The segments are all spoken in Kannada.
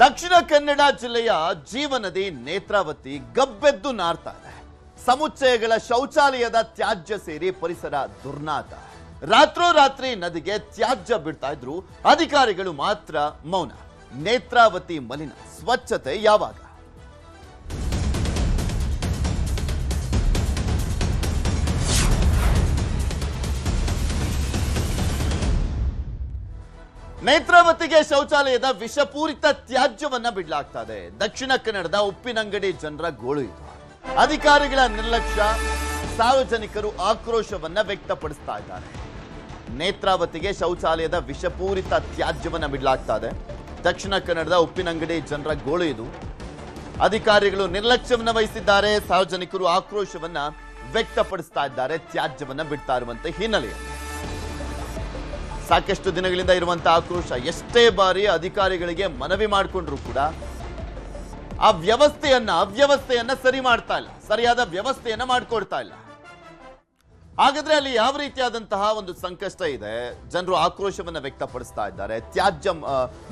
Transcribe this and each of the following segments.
ದಕ್ಷಿಣ ಕನ್ನಡ ಜಿಲ್ಲೆಯ ಜೀವನದಿ ನೇತ್ರಾವತಿ ಗಬ್ಬೆದ್ದು ನಾರ್ತಾ ಇದೆ. ಸಮುಚ್ಚಯಗಳ ಶೌಚಾಲಯದ ತ್ಯಾಜ್ಯ ಸೇರಿ ಪರಿಸರ ದುರ್ನಾತ. ರಾತ್ರೋರಾತ್ರಿ ನದಿಗೆ ತ್ಯಾಜ್ಯ ಬಿಡ್ತಾ ಇದ್ರು ಅಧಿಕಾರಿಗಳು ಮಾತ್ರ ಮೌನ. ನೇತ್ರಾವತಿ ಮಲಿನ ಸ್ವಚ್ಛತೆ ಯಾವಾಗ? ನೇತ್ರಾವತಿಗೆ ಶೌಚಾಲಯದ ವಿಷಪೂರಿತ ತ್ಯಾಜ್ಯವನ್ನ ಬಿಡಲಾಗ್ತಾ ಇದೆ. ದಕ್ಷಿಣ ಕನ್ನಡದ ಉಪ್ಪಿನಂಗಡಿ ಜನರ ಗೋಳು ಇದು. ಅಧಿಕಾರಿಗಳ ನಿರ್ಲಕ್ಷ್ಯ, ಸಾರ್ವಜನಿಕರು ಆಕ್ರೋಶವನ್ನ ವ್ಯಕ್ತಪಡಿಸ್ತಾ ಇದ್ದಾರೆ. ನೇತ್ರಾವತಿಗೆ ಶೌಚಾಲಯದ ವಿಷಪೂರಿತ ತ್ಯಾಜ್ಯವನ್ನ ಬಿಡಲಾಗ್ತಾ ಇದೆ. ದಕ್ಷಿಣ ಕನ್ನಡದ ಉಪ್ಪಿನಂಗಡಿ ಜನರ ಗೋಳು ಇದು. ಅಧಿಕಾರಿಗಳು ನಿರ್ಲಕ್ಷ್ಯವನ್ನ ವಹಿಸಿದ್ದಾರೆ, ಸಾರ್ವಜನಿಕರು ಆಕ್ರೋಶವನ್ನ ವ್ಯಕ್ತಪಡಿಸ್ತಾ ಇದ್ದಾರೆ ತ್ಯಾಜ್ಯವನ್ನ ಬಿಡ್ತಾ ಇರುವಂತೆ ಹಿನ್ನೆಲೆಯಲ್ಲಿ. ಸಾಕಷ್ಟು ದಿನಗಳಿಂದ ಇರುವಂತಹ ಆಕ್ರೋಶ. ಎಷ್ಟೇ ಬಾರಿ ಅಧಿಕಾರಿಗಳಿಗೆ ಮನವಿ ಮಾಡಿಕೊಂಡ್ರು ಕೂಡ ಆ ಅವ್ಯವಸ್ಥೆಯನ್ನ ಸರಿ ಮಾಡ್ತಾ ಇಲ್ಲ, ಸರಿಯಾದ ವ್ಯವಸ್ಥೆಯನ್ನ ಮಾಡ್ಕೊಡ್ತಾ ಇಲ್ಲ. ಹಾಗಾದ್ರೆ ಅಲ್ಲಿ ಯಾವ ರೀತಿಯಾದಂತಹ ಒಂದು ಸಂಕಷ್ಟ ಇದೆ, ಜನರು ಆಕ್ರೋಶವನ್ನ ವ್ಯಕ್ತಪಡಿಸ್ತಾ ಇದ್ದಾರೆ, ತ್ಯಾಜ್ಯ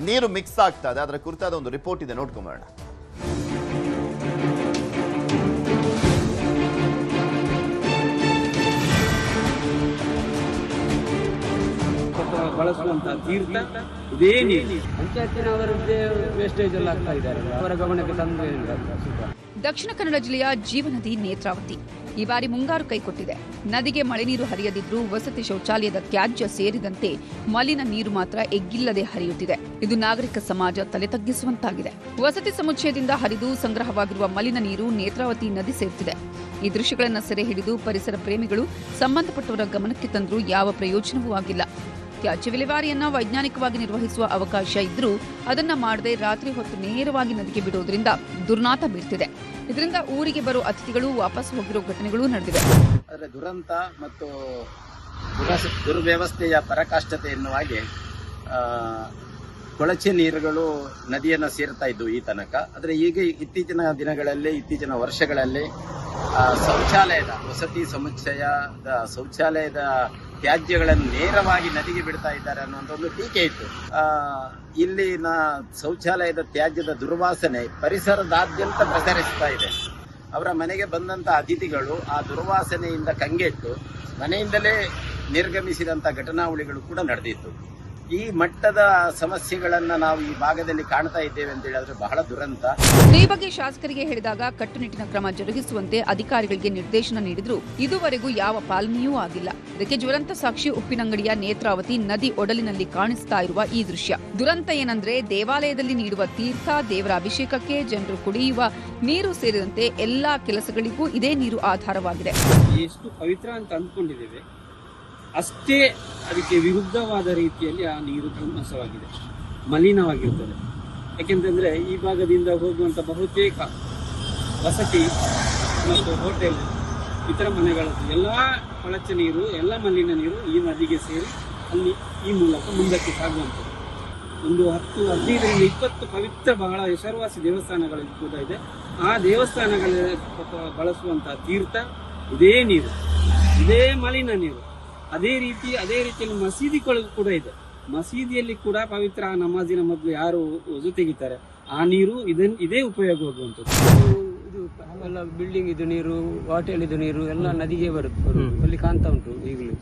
ನೀರು ಮಿಕ್ಸ್ ಆಗ್ತಾ ಇದೆ, ಅದರ ಕುರಿತಾದ ಒಂದು ರಿಪೋರ್ಟ್ ಇದೆ, ನೋಡ್ಕೊಂಬರೋಣ. ಬಳಸುವಂತಹ ತೀರ್ಥ ಇದೇ ನೀರು ಪಂಚಾಯತಿನವರದ್ದೇ ವೇಸ್ಟೇಜ್ ಎಲ್ಲ ಆಗ್ತಾ ಇದ್ದಾರೆ, ಅವರ ಗಮನಕ್ಕೆ ತಂದು. ದಕ್ಷಿಣ ಕನ್ನಡ ಜಿಲ್ಲೆಯ ಜೀವನದಿ ನೇತ್ರಾವತಿ ಈ ಬಾರಿ ಮುಂಗಾರು ಕೈಕೊಟ್ಟಿದೆ. ನದಿಗೆ ಮಳೆ ನೀರು ಹರಿಯದಿದ್ರೂ ವಸತಿ ಶೌಚಾಲಯದ ತ್ಯಾಜ್ಯ ಸೇರಿದಂತೆ ಮಲಿನ ನೀರು ಮಾತ್ರ ಎಗ್ಗಿಲ್ಲದೆ ಹರಿಯುತ್ತಿದೆ. ಇದು ನಾಗರಿಕ ಸಮಾಜ ತಲೆ ತಗ್ಗಿಸುವಂತಾಗಿದೆ. ವಸತಿ ಸಮುಚ್ಚಯದಿಂದ ಹರಿದು ಸಂಗ್ರಹವಾಗಿರುವ ಮಲಿನ ನೀರು ನೇತ್ರಾವತಿ ನದಿ ಸೇರುತ್ತಿದೆ. ಈ ದೃಶ್ಯಗಳನ್ನು ಸೆರೆ ಹಿಡಿದು ಪರಿಸರ ಪ್ರೇಮಿಗಳು ಸಂಬಂಧಪಟ್ಟವರ ಗಮನಕ್ಕೆ ತಂದರೂ ಯಾವ ಪ್ರಯೋಜನವೂ ಆಗಿಲ್ಲ. ತ್ಯಾಜ್ಯ ವಿಲೇವಾರಿಯನ್ನ ವೈಜ್ಞಾನಿಕವಾಗಿ ನಿರ್ವಹಿಸುವ ಅವಕಾಶ ಇದ್ರೂ ಅದನ್ನ ಮಾಡದೆ ರಾತ್ರಿ ಹೊತ್ತು ನೇರವಾಗಿ ನದಿಗೆ ಬಿಡುವುದರಿಂದ ದುರ್ನಾತ ಬೀಳ್ತಿದೆ. ಇದರಿಂದ ಊರಿಗೆ ಬರೋ ಅತಿಥಿಗಳು ವಾಪಸ್ ಹೋಗಿರೋ ಘಟನೆಗಳು ನಡೆದಿವೆ. ಆದರೆ ದುರಂತ ಮತ್ತು ದುರ್ವ್ಯವಸ್ಥೆಯ ಪರಾಕಾಷ್ಠತೆ ಎನ್ನುವ ಹಾಗೆ ಕೊಳಚೆ ನೀರುಗಳು ನದಿಯನ್ನು ಸೇರ್ತಾ ಇದ್ದವು ಈ ತನಕ. ಆದರೆ ಈಗ ಇತ್ತೀಚಿನ ದಿನಗಳಲ್ಲಿ, ಇತ್ತೀಚಿನ ವರ್ಷಗಳಲ್ಲಿ ಶೌಚಾಲಯದ ವಸತಿ ಸಮುಚ್ಚಯದ ಶೌಚಾಲಯದ ತ್ಯಾಜ್ಯಗಳನ್ನು ನೇರವಾಗಿ ನದಿಗೆ ಬಿಡ್ತಾ ಇದ್ದಾರೆ ಅನ್ನುವಂಥ ಒಂದು ಟೀಕೆ ಇತ್ತು. ಇಲ್ಲಿನ ಶೌಚಾಲಯದ ತ್ಯಾಜ್ಯದ ದುರ್ವಾಸನೆ ಪರಿಸರದಾದ್ಯಂತ ಪ್ರಸರಿಸ್ತಾ ಇದೆ. ಅವರ ಮನೆಗೆ ಬಂದಂತ ಅತಿಥಿಗಳು ಆ ದುರ್ವಾಸನೆಯಿಂದ ಕಂಗೆಟ್ಟು ಮನೆಯಿಂದಲೇ ನಿರ್ಗಮಿಸಿದಂತ ಘಟನಾವಳಿಗಳು ಕೂಡ ನಡೆದಿತ್ತು. ಈ ಮಟ್ಟದ ಸಮಸ್ಯೆಗಳನ್ನ ನಾವು ಈ ಭಾಗದಲ್ಲಿ ಕಾಣ್ತಾ ಇದ್ದೇವೆ ಅಂತ ಹೇಳಿದ್ರೆ ಬಹಳ ದುರಂತ. ಈ ಬಗ್ಗೆ ಶಾಸಕರಿಗೆ ಹೇಳಿದಾಗ ಕಟ್ಟುನಿಟ್ಟಿನ ಕ್ರಮ ಜರುಗಿಸುವಂತೆ ಅಧಿಕಾರಿಗಳಿಗೆ ನಿರ್ದೇಶನ ನೀಡಿದ್ರು ಇದುವರೆಗೂ ಯಾವ ಪಾಲನೆಯೂ ಆಗಿಲ್ಲ. ಇದಕ್ಕೆ ಜ್ವಲಂತ ಸಾಕ್ಷಿ ಉಪ್ಪಿನಂಗಡಿಯ ನೇತ್ರಾವತಿ ನದಿ ಒಡಲಿನಲ್ಲಿ ಕಾಣಿಸ್ತಾ ಇರುವ ಈ ದೃಶ್ಯ. ದುರಂತ ಏನಂದ್ರೆ ದೇವಾಲಯದಲ್ಲಿ ನೀಡುವ ತೀರ್ಥ, ದೇವರ ಅಭಿಷೇಕಕ್ಕೆ, ಜನರು ಕುಡಿಯುವ ನೀರು ಸೇರಿದಂತೆ ಎಲ್ಲಾ ಕೆಲಸಗಳಿಗೂ ಇದೇ ನೀರು ಆಧಾರವಾಗಿದೆ. ಎಷ್ಟು ಪವಿತ್ರ ಅಂತ ಅಂದ್ಕೊಂಡಿದ್ದೇವೆ ಅಷ್ಟೇ ಅದಕ್ಕೆ ವಿರುದ್ಧವಾದ ರೀತಿಯಲ್ಲಿ ಆ ನೀರು ನಾಶವಾಗಿದೆ, ಮಲಿನವಾಗಿರುತ್ತದೆ. ಯಾಕೆಂತಂದ್ರೆ ಈ ಭಾಗದಿಂದ ಹೋಗುವಂತ ಬಹುತೇಕ ವಸತಿ ಮತ್ತು ಹೋಟೆಲ್ ಇತರ ಮನೆಗಳದ್ದು ಎಲ್ಲ ಕೊಳಚೆ ನೀರು, ಎಲ್ಲ ಮಲಿನ ನೀರು ಈ ನದಿಗೆ ಸೇರಿ ಅಲ್ಲಿ ಈ ಮೂಲಕ ಮುಂದಕ್ಕೆ ಸಾಗುವಂಥದ್ದು. ಒಂದು 10-15 ಪವಿತ್ರ ಬಹಳ ಹೆಸರುವಾಸಿ ದೇವಸ್ಥಾನಗಳು ಕೂಡ ಇದೆ. ಆ ದೇವಸ್ಥಾನಗಳ ಬಳಸುವಂತಹ ತೀರ್ಥ ಇದೇ ನೀರು, ಇದೇ ಮಲಿನ ನೀರು. ಅದೇ ರೀತಿಯಲ್ಲಿ ಮಸೀದಿಗಳು ಕೂಡ ಇದೆ. ಮಸೀದಿಯಲ್ಲಿ ಕೂಡ ಪವಿತ್ರ ನಮಾಜಿನ ಮೊದಲು ಯಾರು ವಜು ತೆಗಿತಾರೆ ಆ ನೀರು ಇದೇ ಉಪಯೋಗ ಹೋಗುವಂಥದ್ದು. ಇದು ಎಲ್ಲ ಬಿಲ್ಡಿಂಗ್ ಇದು ನೀರು, ಹೋಟೆಲ್ ಇದು ನೀರು ಎಲ್ಲ ನದಿಗೆ ಬರುತ್ತೆ. ಅಲ್ಲಿ ಕಾಣ್ತಾ ಉಂಟು ಈಗಲೂ.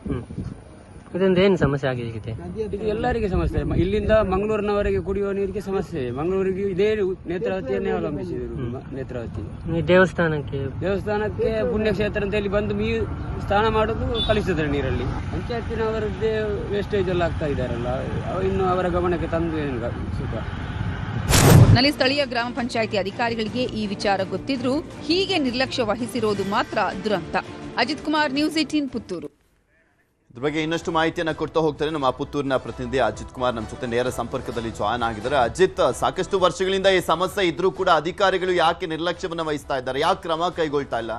ಇದರಿಂದ ಏನು ಸಮಸ್ಯೆ ಆಗಿದೆ? ಇದು ಎಲ್ಲರಿಗೆ ಸಮಸ್ಯೆ. ಇಲ್ಲಿಂದ ಮಂಗಳೂರಿನವರೆಗೆ ಕುಡಿಯುವ ನೀರಿಗೆ ಸಮಸ್ಯೆ. ಮಂಗಳೂರಿಗೆ ಇದೇ ನೇತ್ರಾವತಿಯನ್ನೇ ಅವಲಂಬಿಸಿದರು. ನೇತ್ರಾವತಿ ದೇವಸ್ಥಾನಕ್ಕೆ ಪುಣ್ಯಕ್ಷೇತ್ರ ಅಂತ ಹೇಳಿ ಬಂದು ಸ್ನಾನ ಮಾಡೋದು ಕಲಿಸಿದ್ರೆ ನೀರಲ್ಲಿ. ಪಂಚಾಯತಿನವರದ್ದೇ ವೇಸ್ಟೇಜ್ ಎಲ್ಲ ಆಗ್ತಾ ಇದ್ದಾರಲ್ಲ, ಇನ್ನು ಅವರ ಗಮನಕ್ಕೆ ತಂದು ಒಟ್ನಲ್ಲಿ ಸ್ಥಳೀಯ ಗ್ರಾಮ ಪಂಚಾಯಿತಿ ಅಧಿಕಾರಿಗಳಿಗೆ ಈ ವಿಚಾರ ಗೊತ್ತಿದ್ರೂ ಹೀಗೆ ನಿರ್ಲಕ್ಷ್ಯ ವಹಿಸಿರೋದು ಮಾತ್ರ ದುರಂತ. ಅಜಿತ್ ಕುಮಾರ್, ನ್ಯೂಸ್ 18 ಪುತ್ತೂರು. ಇದ್ರ ಬಗ್ಗೆ ಇನ್ನಷ್ಟು ಮಾಹಿತಿಯನ್ನು ಕೊಡ್ತಾ ಹೋಗ್ತಾರೆ ನಮ್ಮ ಪುತ್ತೂರಿನ ಪ್ರತಿನಿಧಿ ಅಜಿತ್ ಕುಮಾರ್ ನಮ್ಮ ಜೊತೆ ನೇರ ಸಂಪರ್ಕದಲ್ಲಿ ಜಾಯ್ನ್ ಆಗಿದ್ದಾರೆ. ಅಜಿತ್, ಸಾಕಷ್ಟು ವರ್ಷಗಳಿಂದ ಈ ಸಮಸ್ಯೆ ಇದ್ರೂ ಕೂಡ ಅಧಿಕಾರಿಗಳು ಯಾಕೆ ನಿರ್ಲಕ್ಷ್ಯವನ್ನು ವಹಿಸ್ತಾ ಇದ್ದಾರೆ, ಯಾಕೆ ಕ್ರಮ ಕೈಗೊಳ್ತಾ ಇಲ್ಲ?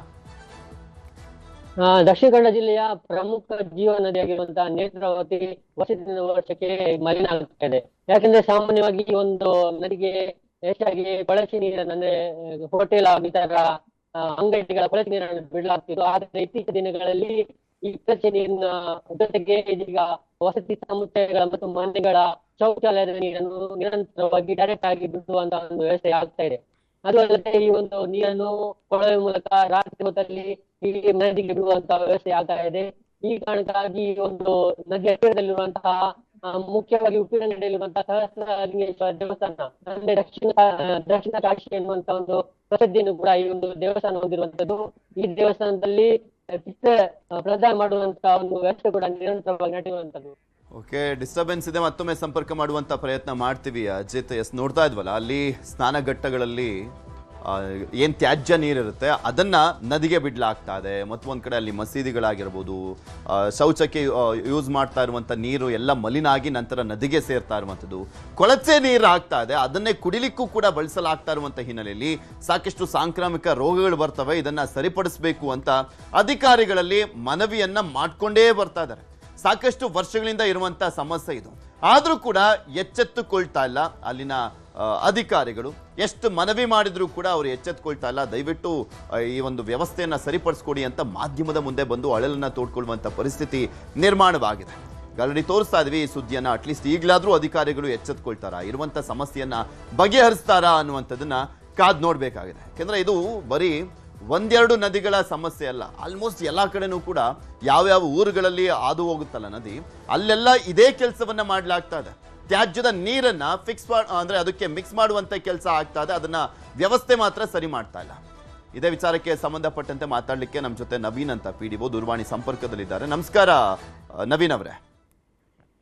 ದಕ್ಷಿಣ ಕನ್ನಡ ಜಿಲ್ಲೆಯ ಪ್ರಮುಖ ಜೀವ ನದಿಯಾಗಿರುವಂತಹ ನೇತ್ರಾವತಿ ವರ್ಷಕ್ಕೆ ಮಲಿನ ಆಗ್ತಾ ಇದೆ. ಯಾಕಂದ್ರೆ ಸಾಮಾನ್ಯವಾಗಿ ಈ ಒಂದು ನದಿಗೆ ಹೆಚ್ಚಾಗಿ ಕೊಳಚೆ ನೀರನ್ನು, ಅಂದ್ರೆ ಹೋಟೆಲ್ ಇತರ ಅಂಗಡಿಗಳ ಕೊಳಚೆ ನೀರನ್ನು ಬಿಡಲಾಗ್ತಿತ್ತು. ಆದ್ರೆ ಇತ್ತೀಚಿನ ದಿನಗಳಲ್ಲಿ ಈ ಕೊಳಚೆ ನೀರಿನ ಜೊತೆಗೆ ಇದೀಗ ವಸತಿ ಸಮುಚ್ಚಯಗಳ ಮತ್ತು ಮನೆಗಳ ಶೌಚಾಲಯದ ನೀರನ್ನು ನಿರಂತರವಾಗಿ ಡೈರೆಕ್ಟ್ ಆಗಿ ಬಿಡುವಂತ ಒಂದು ವ್ಯವಸ್ಥೆ ಆಗ್ತಾ ಇದೆ. ಅದು ಅಲ್ಲದೆ ಈ ಒಂದು ನೀರನ್ನು ಕೊಳವೆ ಮೂಲಕ ರಾತ್ರಿ ಹೊತ್ತಲ್ಲಿ ಈ ನದಿಗೆ ಬಿಡುವಂತ ವ್ಯವಸ್ಥೆ ಆಗ್ತಾ ಇದೆ. ಈ ಕಾರಣಕ್ಕಾಗಿ ಈ ಒಂದು ನದಿಯ ತೀರದಲ್ಲಿರುವಂತಹ ಮುಖ್ಯವಾಗಿ ಉಪ್ಪಿನಂಗಡಿಯಲ್ಲಿರುವಂತಹ ಸಹಸ್ರಲಿಂಗೇಶ್ವರ ದೇವಸ್ಥಾನ ಅಂದ್ರೆ ದಕ್ಷಿಣ ಕಾಶಿ ಎನ್ನುವಂತ ಒಂದು ಪ್ರಸಿದ್ಧಿಯನ್ನು ಕೂಡ ಈ ಒಂದು ದೇವಸ್ಥಾನ ಹೊಂದಿರುವಂತದ್ದು. ಈ ದೇವಸ್ಥಾನದಲ್ಲಿ ಪಿತ್ತ ಪ್ರದಾನ ಮಾಡುವಂತಹ ಒಂದು ವ್ಯವಸ್ಥೆ ಕೂಡ ನಿರಂತರವಾಗಿ ನಡೆಯುವಂತದ್ದು. ಓಕೆ, ಡಿಸ್ಟರ್ಬೆನ್ಸ್ ಇದೆ, ಮತ್ತೊಮ್ಮೆ ಸಂಪರ್ಕ ಮಾಡುವಂತ ಪ್ರಯತ್ನ ಮಾಡ್ತೀವಿ. ಅಜಿತ್, ನೋಡ್ತಾ ಇದ್ವಲ್ಲ ಅಲ್ಲಿ ಸ್ನಾನಘಟ್ಟಗಳಲ್ಲಿ ಏನ್ ತ್ಯಾಜ್ಯ ನೀರಿರುತ್ತೆ ಅದನ್ನ ನದಿಗೆ ಬಿಡ್ಲಾಗ್ತಾ ಇದೆ. ಮತ್ತೊಂದ್ ಕಡೆ ಅಲ್ಲಿ ಮಸೀದಿಗಳಾಗಿರ್ಬೋದು, ಶೌಚಕ್ಕೆ ಯೂಸ್ ಮಾಡ್ತಾ ಇರುವಂತ ನೀರು ಎಲ್ಲ ಮಲಿನ ಆಗಿ ನಂತರ ನದಿಗೆ ಸೇರ್ತಾ ಇರುವಂಥದ್ದು, ಕೊಳಚೆ ನೀರು ಆಗ್ತಾ ಇದೆ, ಅದನ್ನೇ ಕುಡಿಲಿಕ್ಕೂ ಕೂಡ ಬಳಸಲಾಗ್ತಾ ಇರುವಂತ ಹಿನ್ನೆಲೆಯಲ್ಲಿ ಸಾಕಷ್ಟು ಸಾಂಕ್ರಾಮಿಕ ರೋಗಗಳು ಬರ್ತವೆ. ಇದನ್ನ ಸರಿಪಡಿಸಬೇಕು ಅಂತ ಅಧಿಕಾರಿಗಳಲ್ಲಿ ಮನವಿಯನ್ನ ಮಾಡ್ಕೊಂಡೇ ಬರ್ತಾ ಇದ್ದಾರೆ. ಸಾಕಷ್ಟು ವರ್ಷಗಳಿಂದ ಇರುವಂತ ಸಮಸ್ಯೆ ಇದು. ಆದ್ರೂ ಕೂಡ ಎಚ್ಚೆತ್ತುಕೊಳ್ತಾ ಇಲ್ಲ ಅಲ್ಲಿನ ಅಧಿಕಾರಿಗಳು. ಎಷ್ಟು ಮನವಿ ಮಾಡಿದ್ರು ಕೂಡ ಅವರು ಎಚ್ಚೆತ್ತುಕೊಳ್ತಾ ಇಲ್ಲ. ದಯವಿಟ್ಟು ಈ ಒಂದು ವ್ಯವಸ್ಥೆಯನ್ನ ಸರಿಪಡಿಸ್ಕೊಡಿ ಅಂತ ಮಾಧ್ಯಮದ ಮುಂದೆ ಬಂದು ಅಳಲನ್ನ ತೋಡ್ಕೊಳ್ಳುವಂತ ಪರಿಸ್ಥಿತಿ ನಿರ್ಮಾಣವಾಗಿದೆ. ಆಲ್ರೆಡಿ ತೋರಿಸ್ತಾ ಇದ್ವಿ ಈ ಸುದ್ದಿಯನ್ನ. ಅಟ್ಲೀಸ್ಟ್ ಈಗಲಾದ್ರೂ ಅಧಿಕಾರಿಗಳು ಎಚ್ಚೆತ್ತುಕೊಳ್ತಾರಾ, ಇರುವಂತ ಸಮಸ್ಯೆಯನ್ನ ಬಗೆಹರಿಸ್ತಾರಾ ಅನ್ನುವಂಥದ್ದನ್ನ ಕಾದ್ ನೋಡ್ಬೇಕಾಗಿದೆ. ಯಾಕೆಂದ್ರೆ ಇದು ಬರೀ ಒಂದೆರಡು ನದಿಗಳ ಸಮಸ್ಯೆ ಅಲ್ಲ, ಆಲ್ಮೋಸ್ಟ್ ಎಲ್ಲಾ ಕಡೆನೂ ಕೂಡ ಯಾವ್ಯಾವ ಊರುಗಳಲ್ಲಿ ಹಾದು ಹೋಗುತ್ತಲ್ಲ ನದಿ, ಅಲ್ಲೆಲ್ಲ ಇದೇ ಕೆಲಸವನ್ನ ಮಾಡ್ಲಾಗ್ತಾ ಇದೆ. ತ್ಯಾಜ್ಯದ ನೀರನ್ನ ಅಂದ್ರೆ ಅದಕ್ಕೆ ಮಿಕ್ಸ್ ಮಾಡುವಂತ ಕೆಲಸ ಆಗ್ತಾ ಇದೆ, ಅದನ್ನ ವ್ಯವಸ್ಥೆ ಮಾತ್ರ ಸರಿ ಮಾಡ್ತಾ ಇಲ್ಲ. ಇದೇ ವಿಚಾರಕ್ಕೆ ಸಂಬಂಧಪಟ್ಟಂತೆ ಮಾತಾಡ್ಲಿಕ್ಕೆ ನಮ್ಮ ಜೊತೆ ನವೀನ್ ಅಂತ PDO ದೂರವಾಣಿ ಸಂಪರ್ಕದಲ್ಲಿದ್ದಾರೆ. ನಮಸ್ಕಾರ ನವೀನ್ ಅವರೇ.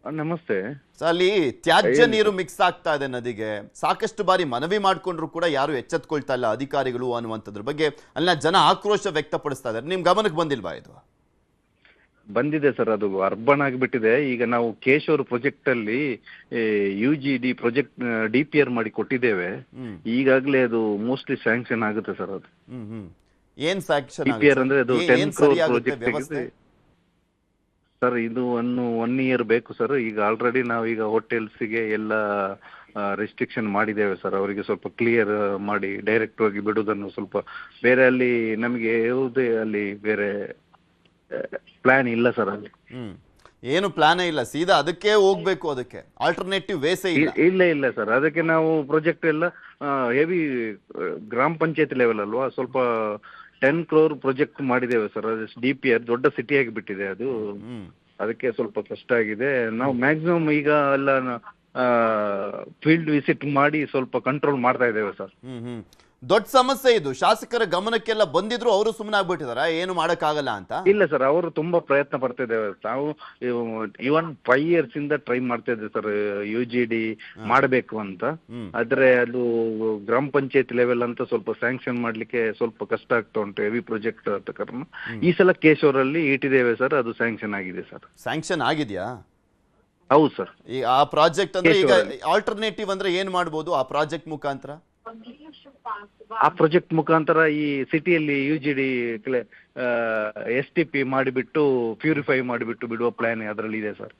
ನಮಸ್ತೆ ಸರ್, ಅಲ್ಲಿ ತ್ಯಾಜ್ಯ ನೀರು ಮಿಕ್ಸ್ ಆಗ್ತಾ ಇದೆ ನದಿಗೆ. ಸಾಕಷ್ಟು ಬಾರಿ ಮನವಿ ಮಾಡ್ಕೊಂಡ್ರು ಕೂಡ ಯಾರು ಎಚ್ಚೆತ್ಕೊಳ್ತಾ ಇಲ್ಲ ಅಧಿಕಾರಿಗಳು ಅನ್ನುವಂಥದ್ರ ಬಗ್ಗೆ ಅಲ್ಲಿನ ಜನ ಆಕ್ರೋಶ ವ್ಯಕ್ತಪಡಿಸ್ತಾ ಇದ್ದಾರೆ. ನಿಮ್ ಗಮನಕ್ಕೆ ಬಂದಿಲ್ವಾ ಇದು? ಬಂದಿದೆ ಸರ್, ಅದು ಅರ್ಬನ್ ಆಗಿಬಿಟ್ಟಿದೆ. ಈಗ ನಾವು ಕೇಶವರ್ ಪ್ರಾಜೆಕ್ಟ್ ಅಲ್ಲಿ UGD ಪ್ರಾಜೆಕ್ಟ್ DPR ಮಾಡಿ ಕೊಟ್ಟಿದ್ದೇವೆ. ಈಗಾಗಲೇ ಅದು ಮೋಸ್ಟ್ಲಿ ಸ್ಯಾಂಕ್ಷನ್ ಆಗುತ್ತೆ ಸರ್. ಅದು ಏನ್ ಸ್ಯಾಂಕ್ಷನ್ DPR ಅಂದ್ರೆ ಅದು 10 crore ಪ್ರಾಜೆಕ್ಟ್ ಸರ್. ಇದು 1 year ಬೇಕು ಸರ್. ಈಗ ಆಲ್ರೆಡಿ ನಾವೀಗ ಹೋಟೆಲ್ಸ್ಗೆ ಎಲ್ಲ ರೆಸ್ಟ್ರಿಕ್ಷನ್ ಮಾಡಿದ್ದೇವೆ ಸರ್. ಅವರಿಗೆ ಸ್ವಲ್ಪ ಕ್ಲಿಯರ್ ಮಾಡಿ ಡೈರೆಕ್ಟ್ ಆಗಿ ಬಿಡುವುದನ್ನು ಸ್ವಲ್ಪ ಬೇರೆ ಅಲ್ಲಿ ನಮಗೆ ಯಾವುದೇ ಅಲ್ಲಿ ಬೇರೆ ಪ್ಲಾನ್ ಇಲ್ಲ ಸರ್. ಅಲ್ಲಿ ಏನು ಪ್ಲಾನ್ ಇಲ್ಲ, ಸೀದಾ ಅದಕ್ಕೆ ಹೋಗ್ಬೇಕು, ಅದಕ್ಕೆ ಆಲ್ಟರ್ನೇಟಿವ್ ವೇಸೇ ಇಲ್ಲ ಸರ್. ಅದಕ್ಕೆ ನಾವು ಪ್ರಾಜೆಕ್ಟ್ ಎಲ್ಲ ಹೆವಿ ಗ್ರಾಮ ಪಂಚಾಯತ್ ಲೆವೆಲ್ ಅಲ್ವಾ, ಸ್ವಲ್ಪ 10 crore ಪ್ರಾಜೆಕ್ಟ್ ಮಾಡಿದ್ದೇವೆ ಸರ್. ಅದು DPR ದೊಡ್ಡ ಸಿಟಿ ಆಗಿಬಿಟ್ಟಿದೆ ಅದು. ಅದಕ್ಕೆ ಸ್ವಲ್ಪ ಕಷ್ಟ ಆಗಿದೆ. ನಾವು ಮ್ಯಾಕ್ಸಿಮಮ್ ಈಗ ಎಲ್ಲ ಫೀಲ್ಡ್ ವಿಸಿಟ್ ಮಾಡಿ ಸ್ವಲ್ಪ ಕಂಟ್ರೋಲ್ ಮಾಡ್ತಾ ಇದ್ದೇವೆ ಸರ್. ದೊಡ್ಡ ಸಮಸ್ಯೆ ಇದು. ಶಾಸಕರ ಗಮನಕ್ಕೆಲ್ಲ ಬಂದಿದ್ರು ಅವರು ಸುಮ್ಮನೆ ಆಗ್ಬಿಟ್ಟಿದಾರ, ಏನು ಮಾಡಕ್ಕಾಗಲ್ಲ ಅಂತ? ಇಲ್ಲ ಸರ್, ಅವರು ತುಂಬಾ ಪ್ರಯತ್ನ ಪಡ್ತಿದ್ದೇವೆ. ನಾವು ಇವನ್ 5 years ಇಂದ ಟ್ರೈ ಮಾಡ್ತಾ ಇದ್ದೇವೆ ಸರ್ UGD ಮಾಡಬೇಕು ಅಂತ. ಆದ್ರೆ ಅದು ಗ್ರಾಮ ಪಂಚಾಯತ್ ಲೆವೆಲ್ ಅಂತ ಸ್ವಲ್ಪ ಸ್ಯಾಂಕ್ಷನ್ ಮಾಡ್ಲಿಕ್ಕೆ ಸ್ವಲ್ಪ ಕಷ್ಟ ಆಗ್ತಾ ಉಂಟು, ಹೆವಿ ಪ್ರಾಜೆಕ್ಟ್ ಅಂತ ಕಾರಣ. ಈ ಸಲ ಕೇಶವರಲ್ಲಿ ಇಟ್ಟಿದ್ದೇವೆ ಸರ್, ಅದು ಸ್ಯಾಂಕ್ಷನ್ ಆಗಿದೆ ಸರ್. ಸ್ಯಾಂಕ್ಷನ್ ಆಗಿದೆಯಾ? ಹೌದು ಸರ್. ಈ ಆ ಪ್ರಾಜೆಕ್ಟ್ ಅಂದ್ರೆ ಈಗ ಆಲ್ಟರ್ನೇಟಿವ್ ಅಂದ್ರೆ ಏನ್ ಮಾಡ್ಬೋದು ಆ ಪ್ರಾಜೆಕ್ಟ್ ಮುಖಾಂತರ? ಆ ಪ್ರಾಜೆಕ್ಟ್ ಮುಖಾಂತರ ಈ ಸಿಟಿಯಲ್ಲಿ UGD STP ಮಾಡಿಬಿಟ್ಟು ಪ್ಯೂರಿಫೈ ಮಾಡಿಬಿಟ್ಟು ಬಿಡುವ ಪ್ಲಾನ್ ಅದರಲ್ಲಿ ಇದೆ ಸರ್.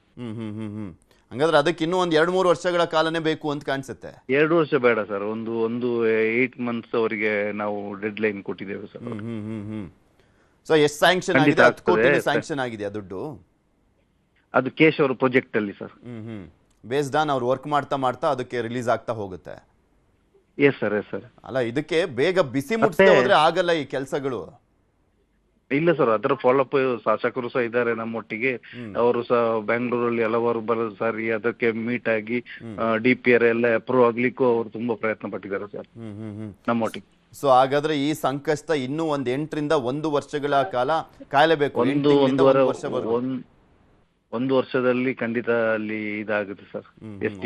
ಹಂಗಾದ್ರೆ ಅದಕ್ಕೆ ಇನ್ನೂ 1-2-3 ವರ್ಷಗಳ ಕಾಲನೇ ಬೇಕು ಅಂತ ಕಾಣಿಸುತ್ತೆ. 2 ವರ್ಷ ಬೇಡ ಸರ್, ಒಂದು 8 months ಅವರಿಗೆ ನಾವು ಡೆಡ್ ಲೈನ್ ಕೊಟ್ಟಿದ್ದೇವೆ ಸರ್. ಸೊ ಎಷ್ಟು ಸ್ಯಾಂಕ್ಷನ್ ಆಗಿದೆ? 10 ಕೋಟಿ ಸ್ಯಾಂಕ್ಷನ್ ಆಗಿದೆಯಾ ದುಡ್ಡು? ಅದು ಕೇಶವರ ಪ್ರಾಜೆಕ್ಟ್ ಅಲ್ಲಿ ಸರ್. ಬೇಸ್ಡ್ ಆನ್ ಅವ್ರು ವರ್ಕ್ ಮಾಡ್ತಾ ಅದಕ್ಕೆ ರಿಲೀಸ್ ಆಗ್ತಾ ಹೋಗುತ್ತೆ. Yes sir. ಅಲ್ಲ, ಇದಕ್ಕೆ ಬೇಗ ಬಿಸಿ ಮುಟ್ಟಿಸ್ತಾ ಹೋದ್ರೆ ಆಗಲ್ಲ ಈ ಕೆಲಸಗಳು. ಇಲ್ಲ ಸರ್, ಅದರ ಫಾಲೋಅಪ್ ಶಾಸಕರು ಸಹ ಇದ್ದಾರೆ ನಮ್ಮೊಟ್ಟಿಗೆ. ಅವರು ಸಹ ಬೆಂಗಳೂರಲ್ಲಿ ಹಲವಾರು ಸಾರಿ ಅದಕ್ಕೆ ಮೀಟ್ ಆಗಿ DPR ಎಲ್ಲ ಅಪ್ರೂವ್ ಆಗ್ಲಿಕ್ಕೂ ಅವರು ತುಂಬಾ ಪ್ರಯತ್ನ ಪಟ್ಟಿದ್ದಾರೆ ಸರ್ ನಮ್ಮೊಟ್ಟಿಗೆ. ಸೊ ಹಾಗಾದ್ರೆ ಈ ಸಂಕಷ್ಟ ಇನ್ನೂ 8 ವರ್ಷಗಳ ಕಾಲ ಕಾಯಲೇಬೇಕು. 1 ವರ್ಷದಲ್ಲಿ ಖಂಡಿತ ಅಲ್ಲಿ ಇದಾಗುತ್ತೆ ಸರ್.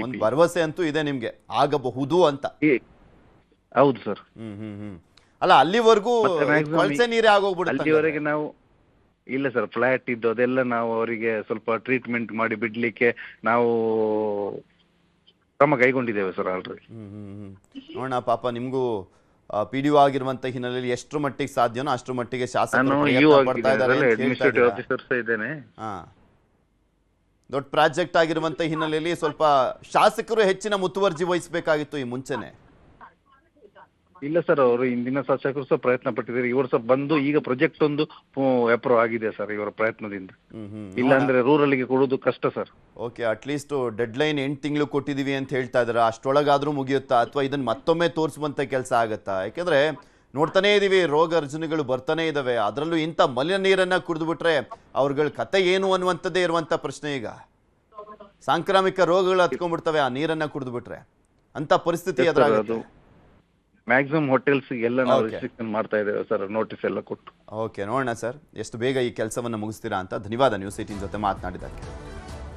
ಒಂದು ಭರವಸೆ ಅಂತೂ ಇದೆ ನಿಮ್ಗೆ, ಆಗಬಹುದು ಅಂತ? ಹೌದು ಸರ್. ಅಲ್ಲ, ಅಲ್ಲಿವರೆಗೂ ಕೊಳಚೆ ನೀರೇ ಆಗೋಗ್ಬಿಡುತ್ತೆ. ಅಲ್ಲಿವರೆಗೆ ನಾವು ಇಲ್ಲ ಸರ್, ಫ್ಲಾಟ್ ಇದ್ದು ಅದೆಲ್ಲ ನಾವು ಅವರಿಗೆ ಸ್ವಲ್ಪ ಟ್ರೀಟ್ಮೆಂಟ್ ಮಾಡಿ ಬಿಡ್ಲಿಕ್ಕೆ ನಾವು ಕ್ರಮ ಕೈಗೊಂಡಿದ್ದೇವೆ ಸರ್ ಆಲ್ರೆಡಿ. ನೋಡೋಣ, ಪಾಪ ನಿಮ್ಗೂ PDO ಆಗಿರುವಂತ ಹಿನ್ನೆಲೆಯಲ್ಲಿ ಎಷ್ಟರ ಮಟ್ಟಿಗೆ ಸಾಧ್ಯನೋ ಅಷ್ಟರ ಮಟ್ಟಿಗೆ ಶಾಸಕರು ಅಡ್ಮಿನಿಸ್ಟ್ರೇಟಿವ್ ಆಫೀಸರ್ ಇದ್ದೇನೆ. ದೊಡ್ಡ ಪ್ರಾಜೆಕ್ಟ್ ಆಗಿರುವಂತ ಹಿನ್ನೆಲೆಯಲ್ಲಿ ಸ್ವಲ್ಪ ಶಾಸಕರು ಹೆಚ್ಚಿನ ಮುತುವರ್ಜಿ ವಹಿಸಬೇಕಾಗಿತ್ತು ಈ ಮುಂಚೆನೆ. ಇಲ್ಲ ಸರ್, ಅವರು ಇಂದಿನ ಶಾಸಕರು ಸಹ ಪ್ರಯತ್ನ ಪಟ್ಟಿದ್ದಾರೆ. ಇವರು ಸಹ ಬಂದು ಈಗ ಪ್ರಾಜೆಕ್ಟ್ ಒಂದು ಅಪ್ರೂವ್ ಆಗಿದೆ ಸರ್ ಇವರ ಪ್ರಯತ್ನದಿಂದ. ಇಲ್ಲ ಅಂದ್ರೆ ರೂರಲ್ಗೆ ಕೊಡೋದು ಕಷ್ಟ sir. Okay, at least dead line 8 ತಿಂಗಳು ಕೊಟ್ಟಿದೀವಿ ಅಂತ ಹೇಳ್ತಾ ಇದ್ದಾರೆ. ಅಷ್ಟೊಳಗಾದ್ರೂ ಮುಗಿಯುತ್ತಾ ಅಥವಾ ಇದನ್ನ ಮತ್ತೊಮ್ಮೆ ತೋರಿಸುವಂತ ಕೆಲಸ ಆಗತ್ತಾ? ಯಾಕೆಂದ್ರೆ ನೋಡ್ತಾನೆ ಇದೀವಿ, ರೋಗ ರುಜಿನಗಳು ಬರ್ತಾನೆ ಇದಾವೆ. ಅದರಲ್ಲೂ ಇಂಥ ಮಲಿನ ನೀರನ್ನ ಕುಡಿದು ಬಿಟ್ರೆ ಅವ್ರಗಳ ಕತೆ ಏನು ಅನ್ನುವಂಥದ್ದೇ ಇರುವಂತ ಪ್ರಶ್ನೆ. ಈಗ ಸಾಂಕ್ರಾಮಿಕ ರೋಗಗಳು ಹತ್ಕೊಂಡ್ಬಿಡ್ತವೆ ಆ ನೀರನ್ನ ಕುಡಿದು ಬಿಟ್ರೆ. ಅಂತ ಪರಿಸ್ಥಿತಿ ಎದುರಾಗುತ್ತೆ. ಮ್ಯಾಕ್ಸಿಮಮ್ ಹೋಟೆಲ್ಸ್ ಎಲ್ಲ ನಾವು ರೆಸ್ಟ್ರಿಕ್ಷನ್ ಮಾಡ್ತಾ ಇದ್ದೇವೆ ಸರ್, ನೋಟಿಸ್ ಎಲ್ಲ ಕೊಟ್ಟು. ಓಕೆ, ನೋಡೋಣ ಸರ್ ಎಷ್ಟು ಬೇಗ ಈ ಕೆಲಸವನ್ನು ಮುಗಿಸ್ತೀರಾ ಅಂತ. ಧನ್ಯವಾದ ನ್ಯೂಸ್ 18 ಜೊತೆ ಮಾತನಾಡಿದ್ದಕ್ಕೆ.